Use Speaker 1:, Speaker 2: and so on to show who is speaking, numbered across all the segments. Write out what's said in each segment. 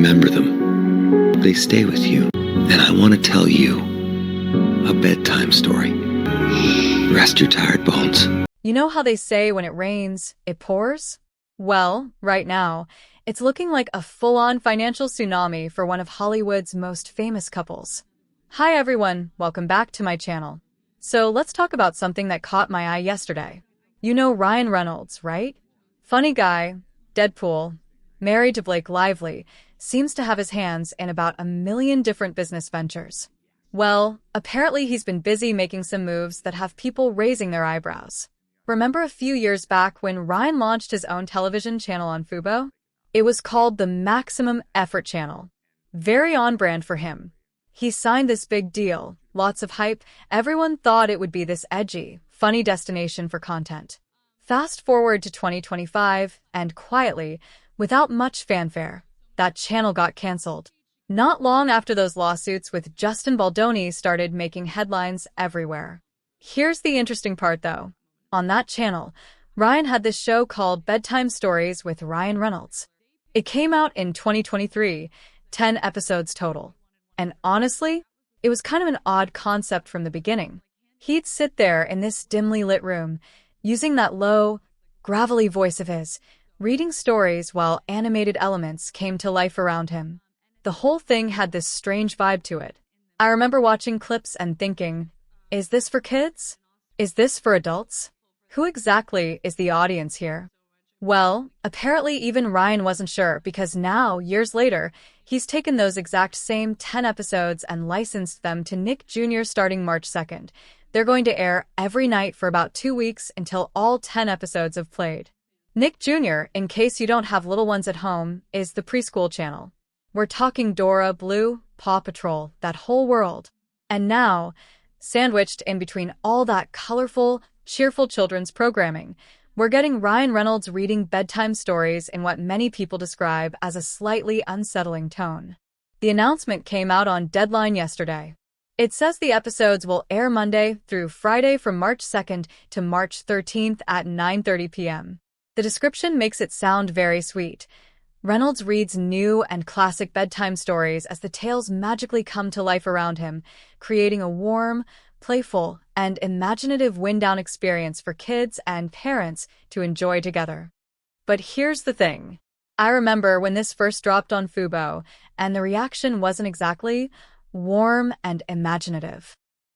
Speaker 1: remember them. They stay with you. And I want to tell you a bedtime story. Rest your tired bones.
Speaker 2: You know how they say when it rains, it pours? Well, right now, it's looking like a full-on financial tsunami for one of Hollywood's most famous couples. Hi everyone, welcome back to my channel. So let's talk about something that caught my eye yesterday. You know Ryan Reynolds, right? Funny guy, Deadpool, married to Blake Lively, seems to have his hands in about 1 million different business ventures. Well, apparently he's been busy making some moves that have people raising their eyebrows. Remember a few years back when Ryan launched his own television channel on Fubo? It was called the Maximum Effort Channel. Very on-brand for him. He signed this big deal, lots of hype, everyone thought it would be this edgy, funny destination for content. Fast forward to 2025, and quietly, without much fanfare, that channel got canceled. Not long after those lawsuits with Justin Baldoni started making headlines everywhere. Here's the interesting part though. On that channel, Ryan had this show called Bedtime Stories with Ryan Reynolds. It came out in 2023, 10 episodes total. And honestly, it was kind of an odd concept from the beginning. He'd sit there in this dimly lit room, using that low, gravelly voice of his, reading stories while animated elements came to life around him. The whole thing had this strange vibe to it. I remember watching clips and thinking, is this for kids? Is this for adults? Who exactly is the audience here? Well, apparently even Ryan wasn't sure because now, years later, he's taken those exact same 10 episodes and licensed them to Nick Jr. starting March 2nd. They're going to air every night for about 2 weeks until all 10 episodes have played. Nick Jr., in case you don't have little ones at home, is the preschool channel. We're talking Dora, Blue, Paw Patrol, that whole world. And now, sandwiched in between all that colorful, cheerful children's programming, we're getting Ryan Reynolds reading bedtime stories in what many people describe as a slightly unsettling tone. The announcement came out on Deadline yesterday. It says the episodes will air Monday through Friday from March 2nd to March 13th at 9:30 p.m. The description makes it sound very sweet. Reynolds reads new and classic bedtime stories as the tales magically come to life around him, creating a warm, playful, and imaginative wind-down experience for kids and parents to enjoy together. But here's the thing. I remember when this first dropped on Fubo, and the reaction wasn't exactly warm and imaginative.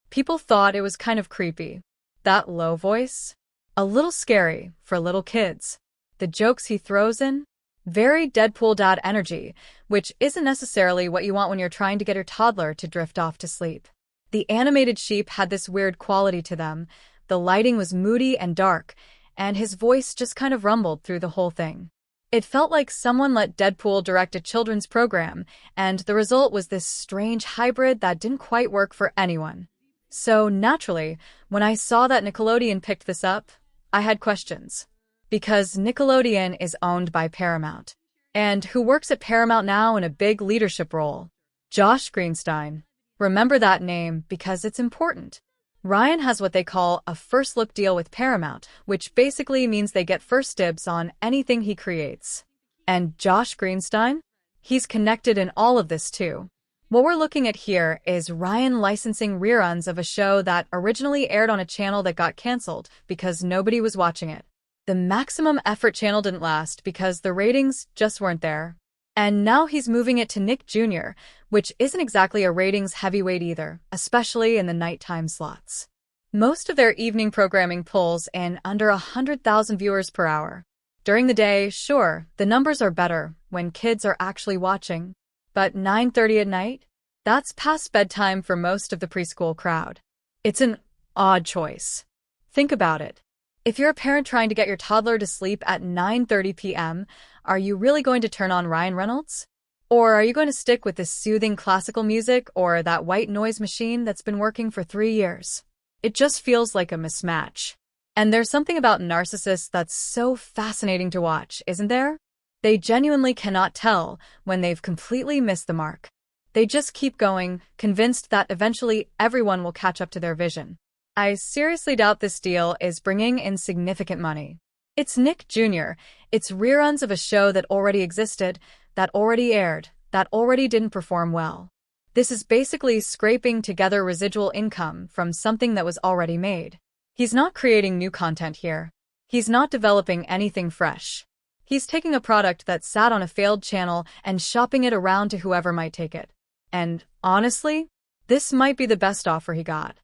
Speaker 2: People thought it was kind of creepy. That low voice? A little scary for little kids. The jokes he throws in? Very Deadpool dad energy, which isn't necessarily what you want when you're trying to get your toddler to drift off to sleep. The animated sheep had this weird quality to them. The lighting was moody and dark, and his voice just kind of rumbled through the whole thing. It felt like someone let Deadpool direct a children's program, and the result was this strange hybrid that didn't quite work for anyone. So, naturally, when I saw that Nickelodeon picked this up, I had questions. Because Nickelodeon is owned by Paramount. And who works at Paramount now in a big leadership role? Josh Greenstein. Remember that name because it's important. Ryan has what they call a first look deal with Paramount, which basically means they get first dibs on anything he creates. And Josh Greenstein? He's connected in all of this too. What we're looking at here is Ryan licensing reruns of a show that originally aired on a channel that got canceled because nobody was watching it. The Maximum Effort channel didn't last because the ratings just weren't there. And now he's moving it to Nick Jr., which isn't exactly a ratings heavyweight either, especially in the nighttime slots. Most of their evening programming pulls in under 100,000 viewers per hour. During the day, sure, the numbers are better when kids are actually watching. But 9:30 at night? That's past bedtime for most of the preschool crowd. It's an odd choice. Think about it. If you're a parent trying to get your toddler to sleep at 9:30 p.m., are you really going to turn on Ryan Reynolds? Or are you going to stick with this soothing classical music or that white noise machine that's been working for 3 years? It just feels like a mismatch. And there's something about narcissists that's so fascinating to watch, isn't there? They genuinely cannot tell when they've completely missed the mark. They just keep going, convinced that eventually everyone will catch up to their vision. I seriously doubt this deal is bringing in significant money. It's Nick Jr., it's reruns of a show that already existed, that already aired, that already didn't perform well. This is basically scraping together residual income from something that was already made. He's not creating new content here. He's not developing anything fresh. He's taking a product that sat on a failed channel and shopping it around to whoever might take it. And honestly, this might be the best offer he got.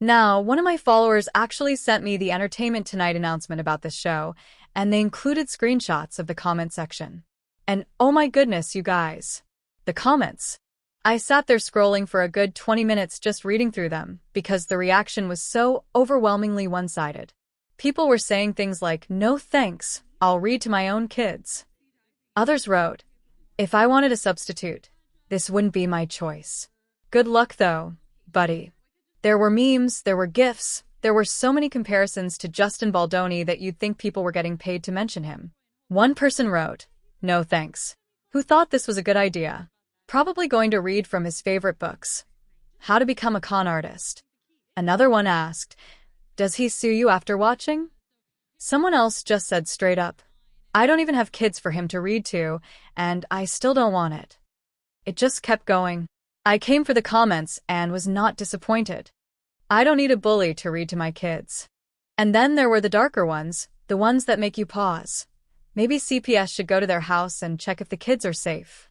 Speaker 2: Now, one of my followers actually sent me the Entertainment Tonight announcement about this show, and they included screenshots of the comment section. And oh my goodness, you guys. The comments. I sat there scrolling for a good 20 minutes just reading through them because the reaction was so overwhelmingly one-sided. People were saying things like, "No thanks, I'll read to my own kids." Others wrote, "If I wanted a substitute, this wouldn't be my choice. Good luck though, buddy." There were memes, there were GIFs, there were so many comparisons to Justin Baldoni that you'd think people were getting paid to mention him. One person wrote, "No thanks," who thought this was a good idea. Probably going to read from his favorite books, How to Become a Con Artist. Another one asked, "Does he sue you after watching?" Someone else just said straight up, "I don't even have kids for him to read to, and I still don't want it." It just kept going. I came for the comments and was not disappointed. I don't need a bully to read to my kids. And then there were the darker ones, the ones that make you pause. Maybe CPS should go to their house and check if the kids are safe.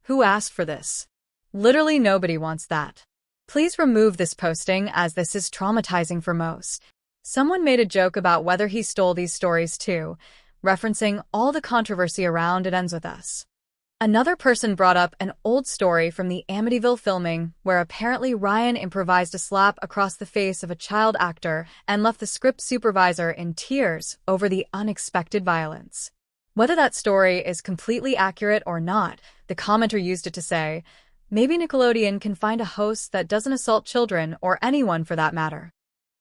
Speaker 2: Who asked for this? Literally nobody wants that. Please remove this posting as this is traumatizing for most. Someone made a joke about whether he stole these stories too, referencing all the controversy around It Ends With Us. Another person brought up an old story from the Amityville filming where apparently Ryan improvised a slap across the face of a child actor and left the script supervisor in tears over the unexpected violence. Whether that story is completely accurate or not, the commenter used it to say, maybe Nickelodeon can find a host that doesn't assault children or anyone for that matter.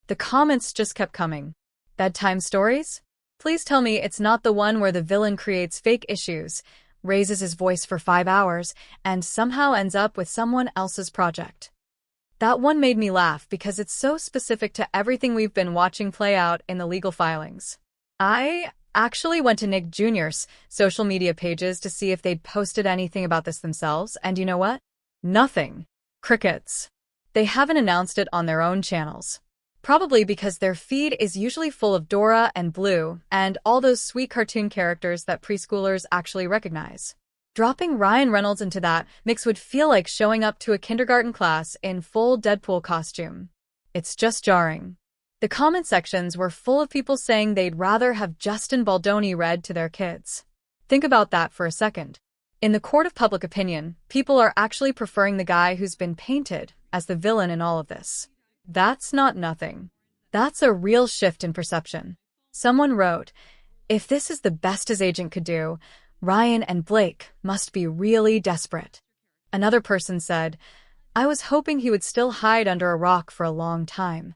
Speaker 2: The comments just kept coming. Bedtime stories? Please tell me it's not the one where the villain creates fake issues, raises his voice for 5 hours, and somehow ends up with someone else's project. That one made me laugh because it's so specific to everything we've been watching play out in the legal filings. I actually went to Nick Jr.'s social media pages to see if they'd posted anything about this themselves, and you know what? Nothing. Crickets. They haven't announced it on their own channels. Probably because their feed is usually full of Dora and Blue and all those sweet cartoon characters that preschoolers actually recognize. Dropping Ryan Reynolds into that mix would feel like showing up to a kindergarten class in full Deadpool costume. It's just jarring. The comment sections were full of people saying they'd rather have Justin Baldoni read to their kids. Think about that for a second. In the court of public opinion, people are actually preferring the guy who's been painted as the villain in all of this. That's not nothing. That's a real shift in perception. Someone wrote, "If this is the best his agent could do, Ryan and Blake must be really desperate." Another person said, "I was hoping he would still hide under a rock for a long time."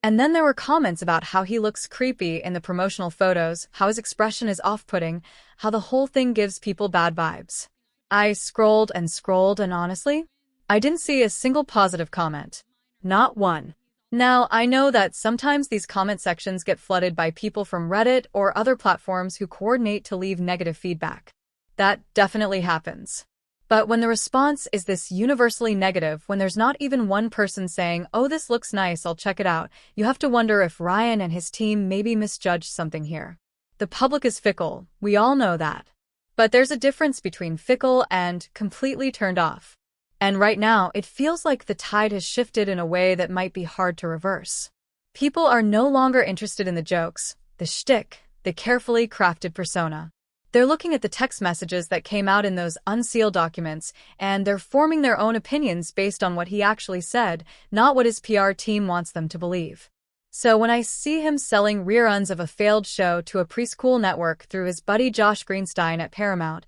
Speaker 2: And then there were comments about how he looks creepy in the promotional photos, how his expression is off-putting, how the whole thing gives people bad vibes. I scrolled and scrolled, and honestly, I didn't see a single positive comment. Not one. Now, I know that sometimes these comment sections get flooded by people from Reddit or other platforms who coordinate to leave negative feedback. That definitely happens. But when the response is this universally negative, when there's not even one person saying, "Oh, this looks nice, I'll check it out," you have to wonder if Ryan and his team maybe misjudged something here. The public is fickle, we all know that. But there's a difference between fickle and completely turned off. And right now, it feels like the tide has shifted in a way that might be hard to reverse. People are no longer interested in the jokes, the shtick, the carefully crafted persona. They're looking at the text messages that came out in those unsealed documents, and they're forming their own opinions based on what he actually said, not what his PR team wants them to believe. So when I see him selling reruns of a failed show to a preschool network through his buddy Josh Greenstein at Paramount,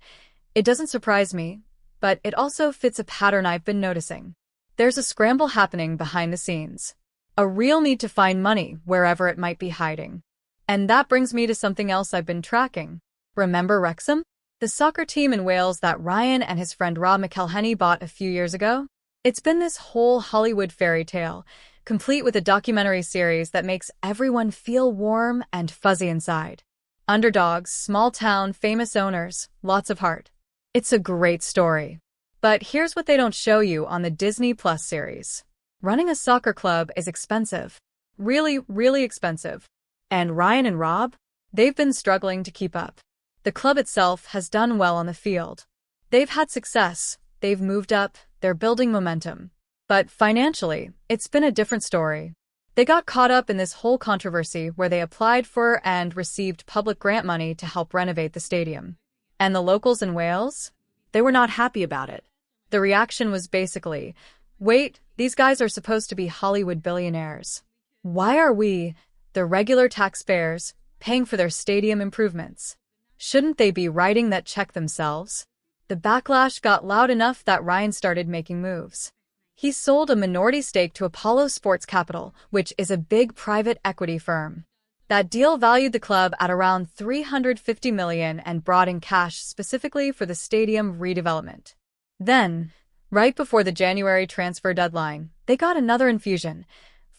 Speaker 2: it doesn't surprise me, but it also fits a pattern I've been noticing. There's a scramble happening behind the scenes. A real need to find money wherever it might be hiding. And that brings me to something else I've been tracking. Remember Wrexham? The soccer team in Wales that Ryan and his friend Rob McElhenney bought a few years ago? It's been this whole Hollywood fairy tale, complete with a documentary series that makes everyone feel warm and fuzzy inside. Underdogs, small town, famous owners, lots of heart. It's a great story. But here's what they don't show you on the Disney Plus series. Running a soccer club is expensive. Really, really expensive. And Ryan and Rob? They've been struggling to keep up. The club itself has done well on the field. They've had success, they've moved up, they're building momentum. But financially, it's been a different story. They got caught up in this whole controversy where they applied for and received public grant money to help renovate the stadium. And the locals in Wales? They were not happy about it. The reaction was basically, wait, these guys are supposed to be Hollywood billionaires. Why are we, the regular taxpayers, paying for their stadium improvements? Shouldn't they be writing that check themselves? The backlash got loud enough that Ryan started making moves. He sold a minority stake to Apollo Sports Capital, which is a big private equity firm. That deal valued the club at around $350 million and brought in cash specifically for the stadium redevelopment. Then, right before the January transfer deadline, they got another infusion,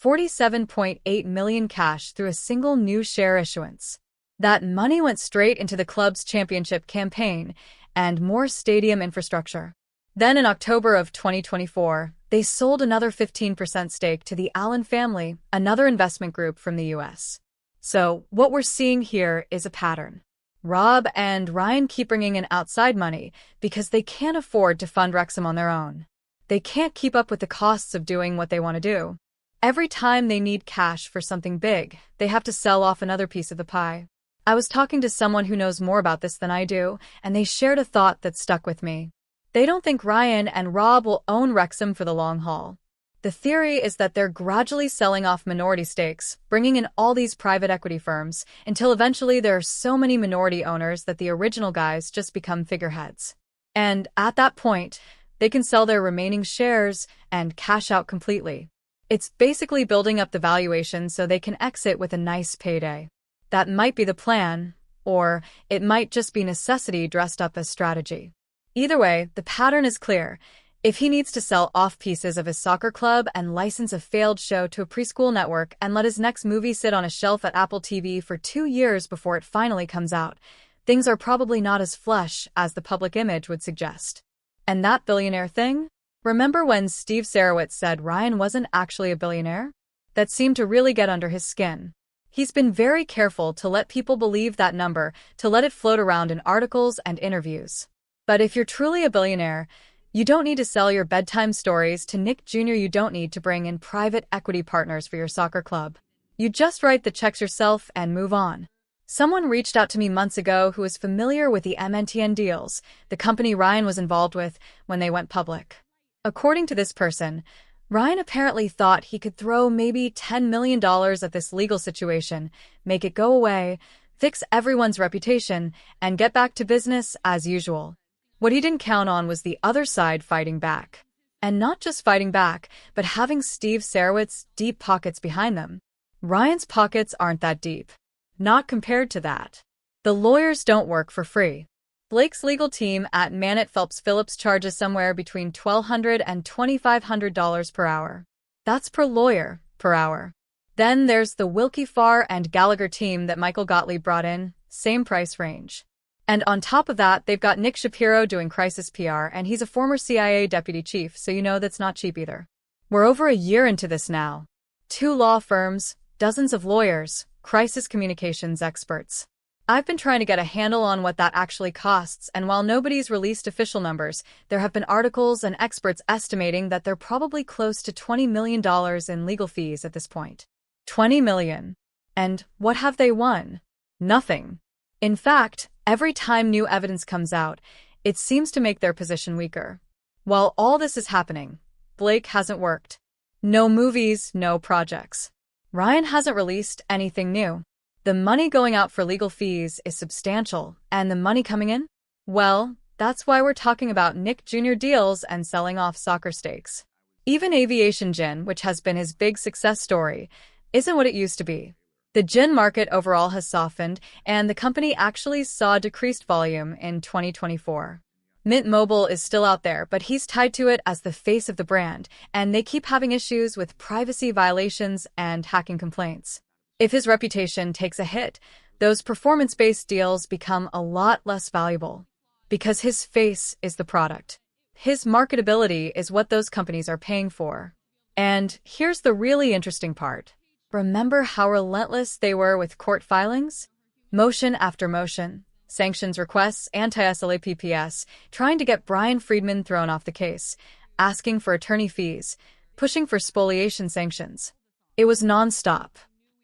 Speaker 2: $47.8 million cash through a single new share issuance. That money went straight into the club's championship campaign and more stadium infrastructure. Then in October of 2024, they sold another 15% stake to the Allen family, another investment group from the US. So what we're seeing here is a pattern. Rob and Ryan keep bringing in outside money because they can't afford to fund Wrexham on their own. They can't keep up with the costs of doing what they want to do. Every time they need cash for something big, they have to sell off another piece of the pie. I was talking to someone who knows more about this than I do, and they shared a thought that stuck with me. They don't think Ryan and Rob will own Wrexham for the long haul. The theory is that they're gradually selling off minority stakes, bringing in all these private equity firms, until eventually there are so many minority owners that the original guys just become figureheads. And at that point, they can sell their remaining shares and cash out completely. It's basically building up the valuation so they can exit with a nice payday. That might be the plan, or it might just be necessity dressed up as strategy. Either way, the pattern is clear. If he needs to sell off pieces of his soccer club and license a failed show to a preschool network and let his next movie sit on a shelf at Apple TV for 2 years before it finally comes out, things are probably not as flush as the public image would suggest. And that billionaire thing? Remember when Steve Sarowitz said Ryan wasn't actually a billionaire? That seemed to really get under his skin. He's been very careful to let people believe that number, to let it float around in articles and interviews. But if you're truly a billionaire, you don't need to sell your bedtime stories to Nick Jr. You don't need to bring in private equity partners for your soccer club. You just write the checks yourself and move on. Someone reached out to me months ago who was familiar with the MNTN deals, the company Ryan was involved with when they went public. According to this person, Ryan apparently thought he could throw maybe $10 million at this legal situation, make it go away, fix everyone's reputation, and get back to business as usual. What he didn't count on was the other side fighting back. And not just fighting back, but having Steve Sarowitz's deep pockets behind them. Ryan's pockets aren't that deep. Not compared to that. The lawyers don't work for free. Blake's legal team at Mannett Phelps Phillips charges somewhere between $1,200 and $2,500 per hour. That's per lawyer, per hour. Then there's the Wilkie Farr and Gallagher team that Michael Gottlieb brought in, same price range. And on top of that, they've got Nick Shapiro doing crisis PR, and he's a former CIA deputy chief, so you know that's not cheap either. We're over a year into this now. 2 law firms, dozens of lawyers, crisis communications experts. I've been trying to get a handle on what that actually costs, and while nobody's released official numbers, there have been articles and experts estimating that they're probably close to $20 million in legal fees at this point. $20 million. And what have they won? Nothing. In fact, every time new evidence comes out, it seems to make their position weaker. While all this is happening, Blake hasn't worked. No movies, no projects. Ryan hasn't released anything new. The money going out for legal fees is substantial, and the money coming in? Well, that's why we're talking about Nick Jr. deals and selling off soccer stakes. Even aviation gin, which has been his big success story, isn't what it used to be. The gin market overall has softened, and the company actually saw decreased volume in 2024. Mint Mobile is still out there, but he's tied to it as the face of the brand, and they keep having issues with privacy violations and hacking complaints. If his reputation takes a hit, those performance-based deals become a lot less valuable. Because his face is the product. His marketability is what those companies are paying for. And here's the really interesting part. Remember how relentless they were with court filings? Motion after motion, sanctions requests, anti-SLAPPS, trying to get Brian Friedman thrown off the case, asking for attorney fees, pushing for spoliation sanctions. It was nonstop.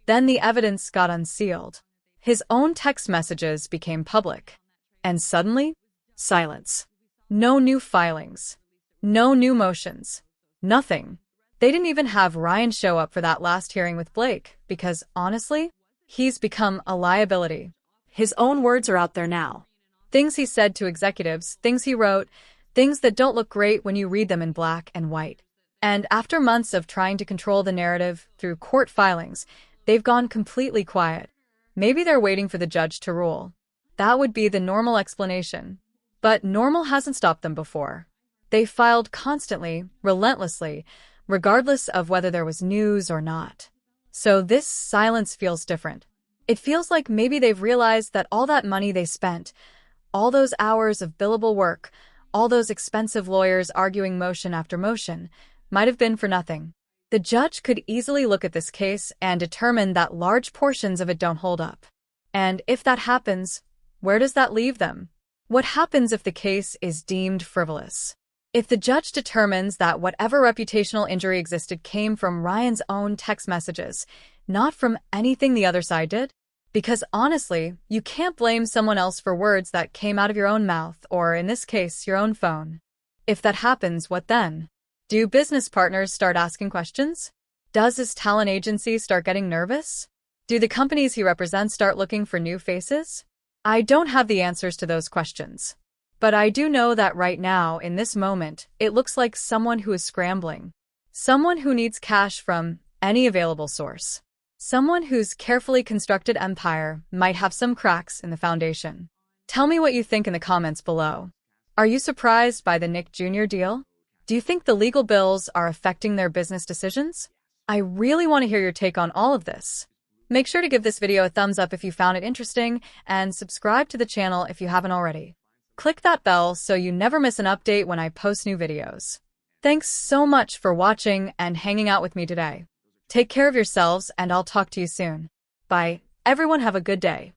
Speaker 2: Then the evidence got unsealed. His own text messages became public. And suddenly, silence. No new filings. No new motions. Nothing. They didn't even have Ryan show up for that last hearing with Blake because, honestly, he's become a liability. His own words are out there now. Things he said to executives, things he wrote, things that don't look great when you read them in black and white. And after months of trying to control the narrative through court filings, they've gone completely quiet. Maybe they're waiting for the judge to rule. That would be the normal explanation. But normal hasn't stopped them before. They filed constantly, relentlessly, regardless of whether there was news or not. So this silence feels different. It feels like maybe they've realized that all that money they spent, all those hours of billable work, all those expensive lawyers arguing motion after motion, might have been for nothing. The judge could easily look at this case and determine that large portions of it don't hold up. And if that happens, where does that leave them? What happens if the case is deemed frivolous? If the judge determines that whatever reputational injury existed came from Ryan's own text messages, not from anything the other side did? Because honestly, you can't blame someone else for words that came out of your own mouth, or in this case, your own phone. If that happens, what then? Do business partners start asking questions? Does his talent agency start getting nervous? Do the companies he represents start looking for new faces? I don't have the answers to those questions. But I do know that right now, in this moment, it looks like someone who is scrambling. Someone who needs cash from any available source. Someone whose carefully constructed empire might have some cracks in the foundation. Tell me what you think in the comments below. Are you surprised by the Nick Jr. deal? Do you think the legal bills are affecting their business decisions? I really want to hear your take on all of this. Make sure to give this video a thumbs up if you found it interesting, and subscribe to the channel if you haven't already. Click that bell so you never miss an update when I post new videos. Thanks so much for watching and hanging out with me today. Take care of yourselves, and I'll talk to you soon. Bye. Everyone have a good day.